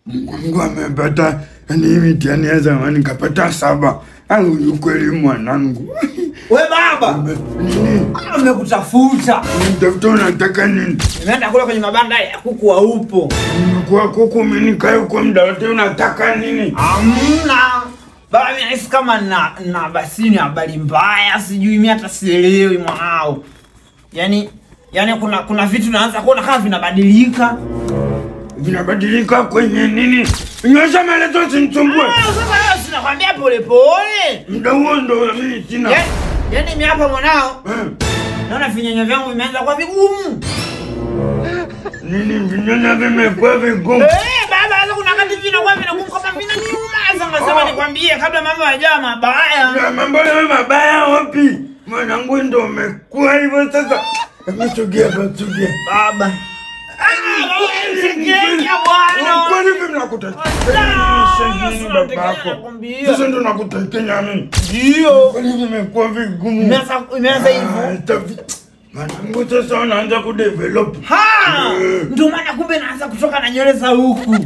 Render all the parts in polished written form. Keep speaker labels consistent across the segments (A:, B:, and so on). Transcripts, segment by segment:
A: Mungu amepata ni mitihani ya zamani kapata 7. Au kweli mwanangu.
B: Wewe baba.
A: Nini?
B: Amekutafuta.
A: Nitafuta unataka nini?
B: Nimeenda kula kwenye mabanda ya kuku wa upo.
A: Kwa kuku mimi nikae kwa muda wote unataka nini?
B: Hamna. Baba mimi nahisi kama na basini habari mbaya, sijui mimi hata sielewi mwanao. Yaani kuna vitu naanza kuona kama vinabadilika.
A: Vinabadilika kwenye nini? Nyosha maelezo usinisumbue.
B: Sasa sinakwambia pole pole.
A: Muda huo ndo mimi sina.
B: Yaani mimi hapa mwanao. Naona vinyenye vyangu vimeanza kuwa vigumu.
A: Nini vinyenye vimekuwa vigumu?
B: Baba sasa kuna wakati vinakuwa vinagumu kama vinaniuma. Sasa nasema nikwambie kabla mambo hayajawa mabaya.
A: Mambo ya mabaya wapi? Mwanangu ndo umekuwa hivyo sasa. Umesogea basugia.
B: Baba.
A: Kwani vipi nakutakia? Sasa ndo nakutakia mimi.
B: Ndio.
A: Kwani vimekuwa vigumu.
B: Imeanza hivyo.
A: Mwanangu sasa unaanza kudevelop.
B: Ndio maana kumbe naanza kutoka na nywele za huku.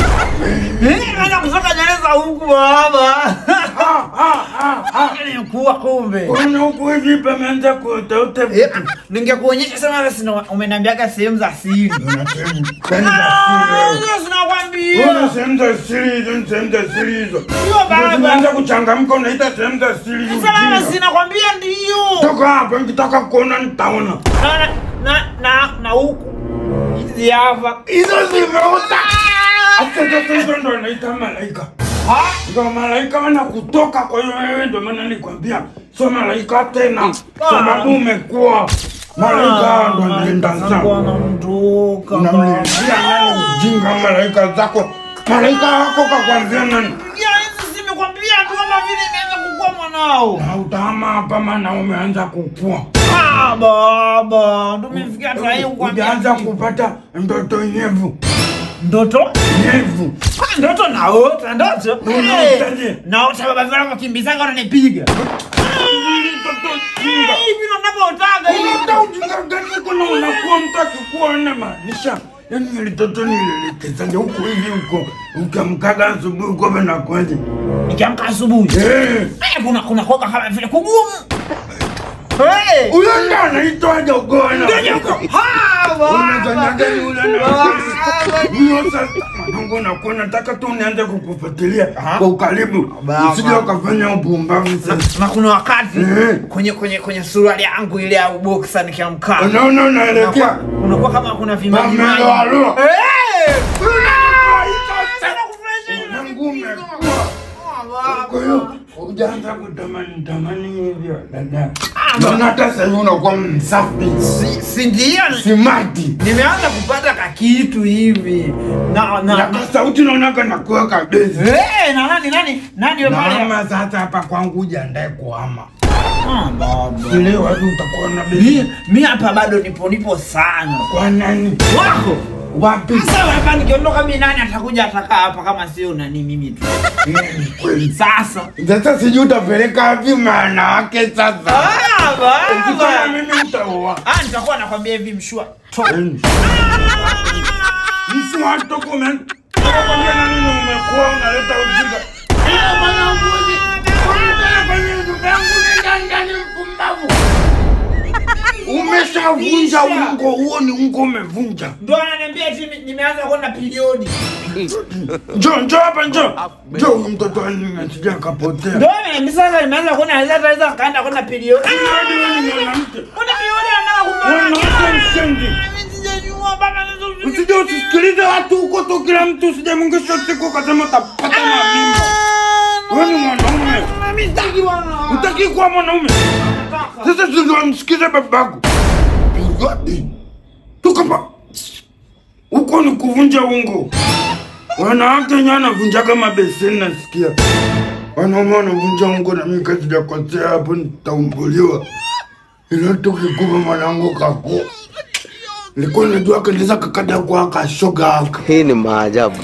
B: Naanza kutoka nywele za huku baba. Kuwa kumbe.
A: Kuna huku hivi pameanza kuota vitu.
B: Ningekuonyesha sema wewe umeniambiaga sehemu za siri.
A: Unasema.
B: Sinakwambia.
A: Una sehemu za siri hizo.
B: Ndio baba.
A: Unaanza kuchangamka unaita sehemu za siri.
B: Sasa sinakwambia ndio.
A: Toka hapa nikitaka kuona nitaona.
B: Na huku. Hizi hapa.
A: Hizo zimeota. Sasa ndo anaita malaika. Ndio malaika wanakutoka kwa hiyo wewe ndio maana nilikwambia sio malaika tena. Sababu umekuwa malaika ndo anaenda sana. Unamlilia nani jinga malaika zako? Malaika wako kakwambia nani?
B: Hizi simekwambia tu kama vile imeanza kukua mwanao.
A: Na utahama hapa maana umeanza kukua.
B: Baba, ndio umefikia hata hiyo kwambia
A: umeanza kupata ndoto nyevu.
B: Ndoto?
A: Nyevu.
B: Ndoto naota, ndoto? Naota baba vile wakimbizaga wananipiga. Hivi ndo ninavyotaga hivi.
A: Ndio ujinga gani kuna unakuwa mtaki kuona maanisha. Yaani ile toto nilielekeza huko hivi huko. Ukiamka asubuhi uko bana kwaje?
B: Nikiamka asubuhi. Kuna koka kama vile kugumu.
A: Huyo ndo anaitwa jogoo na. Unazanyaga yule na. Huyo sasa mwanangu nakuwa nataka tu nianze kukufuatilia kwa ukaribu. Usije ukafanya upumbavu sasa.
B: Na kuna wakati kwenye suruali yangu ile ya boxer nikiamka.
A: Unaelekea.
B: Unakuwa kama kuna vimaji.
A: Kwa hiyo ujaanza kutamani hivyo dada. Mbona hata sasa unakuwa msafi?
B: Si ndio?
A: Simati.
B: Nimeanza kupata kakitu hivi.
A: Na sauti naona kana kwa kabisa.
B: Nani wewe pale?
A: Mama sasa hapa kwangu jiandae kuhama.
B: Baba.
A: Leo watu utakuwa na bibi.
B: Mimi hapa bado nipo sana.
A: Kwa nani?
B: Wako.
A: Wapi?
B: Sasa hapa nikiondoka mimi nani atakuja atakaa hapa kama sio nani mimi tu.
A: Kweli.
B: Sasa
A: sijui utapeleka wapi maana wake sasa.
B: Baba.
A: Ukisema mimi nitaoa.
B: Nitakuwa nakwambia hivi mshua.
A: Mshua document. Nakwambia nani umekuwa unaleta ujinga. Bwana mbuzi. Unafanya ndugu yangu ndani mpumbavu. Umeshavunja ungo huo ni ungo umevunja.
B: Ndio ananiambia eti nimeanza kwenda periodi.
A: Njoo hapa njoo. Njoo huyu mtoto anasija kapotea.
B: Ndio mimi sasa nimeanza kwenda hata kaenda kwenda periodi. Kwenda periodi anataka usije
A: usisikilize watu huko tu kila mtu usije mungisho siku kasema utapata na mimba. Wewe ni mwanaume.
B: Mimi sitaki bwana.
A: Utaki kuwa mwanaume. Sasa tusikize babako. Tukapa. Uko ni kuvunja ungo. Wanawake nyana vunja kama beseni nasikia. Wanaume wanavunja ungo na mimi kazi ya kosea hapo nitaumbuliwa. Ila tukikupa mwanangu kako. Nilikuwa najua kanisa kakada kwa kashoga haka.
C: Hii ni maajabu.